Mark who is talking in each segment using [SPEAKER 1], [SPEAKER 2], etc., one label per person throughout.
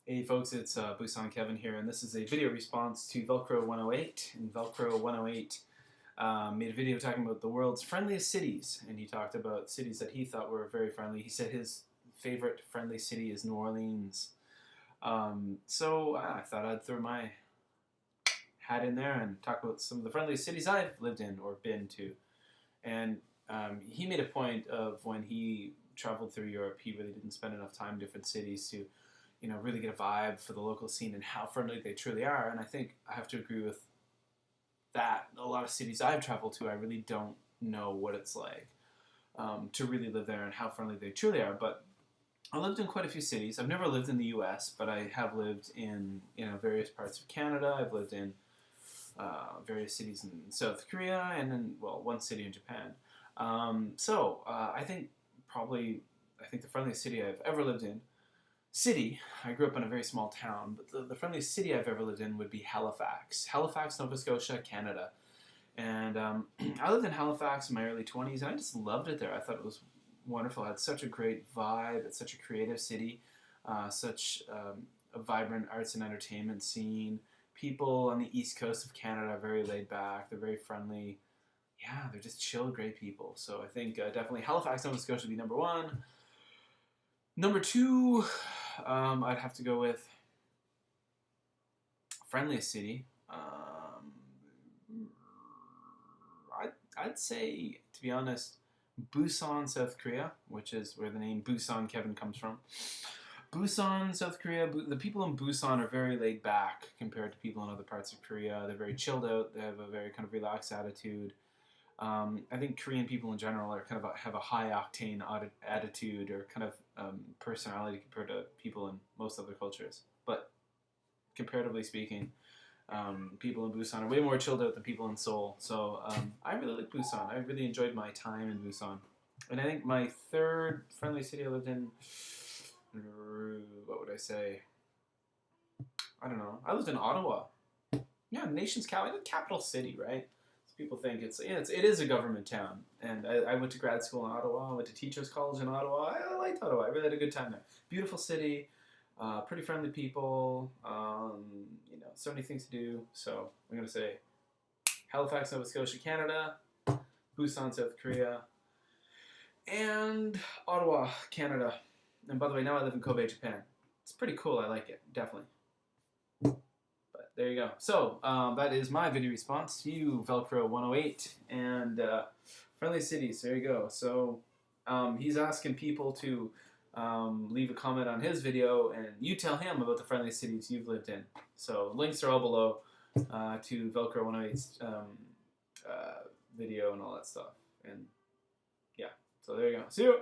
[SPEAKER 1] Hey folks, it's Busan Kevin here, and this is a video response to Velcro 108. And Velcro 108 made a video talking about the world's friendliest cities, and he talked about cities that he thought were very friendly. He said his favorite friendly city is New Orleans. So I thought I'd throw my hat in there and talk about some of the friendliest cities I've lived in or been to. And he made a point of when he traveled through Europe, he really didn't spend enough time in different cities to really get a vibe for the local scene and how friendly they truly are. And I think I have to agree with that. A lot of cities I've traveled to, I really don't know what it's like to really live there and how friendly they truly are. But I lived in quite a few cities. I've never lived in the U.S., but I have lived in various parts of Canada. I've lived in various cities in South Korea and in, well, one city in Japan. I think the friendliest city I've ever lived in. I grew up in a very small town, but the friendliest city I've ever lived in would be Halifax. Halifax, Nova Scotia, Canada. And I lived in Halifax in my early 20s, and I just loved it there. I thought it was wonderful. It had such a great vibe. It's such a creative city, such a vibrant arts and entertainment scene. People on the east coast of Canada are very laid back. They're very friendly. Yeah, they're just chill, great people. So I think definitely Halifax, Nova Scotia would be number one. Number two, I'd have to go with Friendliest City. I'd say, to be honest, Busan, South Korea, which is where the name Busan Kevin comes from. Busan, South Korea, the people in Busan are very laid back compared to people in other parts of Korea. They're very chilled out. They have a very kind of relaxed attitude. I think Korean people in general are have a high octane attitude or personality compared to people in most other cultures. But comparatively speaking, people in Busan are way more chilled out than people in Seoul. So I really like Busan. I really enjoyed my time in Busan. And I think my third friendly city I lived in, what would I say? I don't know. I lived in Ottawa. Yeah, nation's capital city, right? People think it is a government town, and I went to grad school in Ottawa. I went to teachers college in Ottawa. I liked Ottawa. I really had a good time there. Beautiful city, pretty friendly people. So many things to do. So I'm gonna say Halifax, Nova Scotia, Canada, Busan, South Korea, and Ottawa, Canada. And by the way, now I live in Kobe, Japan. It's pretty cool. I like it, definitely. There you go. So that is my video response to you, Velcro 108 and Friendly Cities. There you go. So he's asking people to leave a comment on his video, and you tell him about the friendly cities you've lived in. So links are all below to Velcro 108's video and all that stuff. And yeah, so there you go. See you.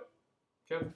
[SPEAKER 1] Okay.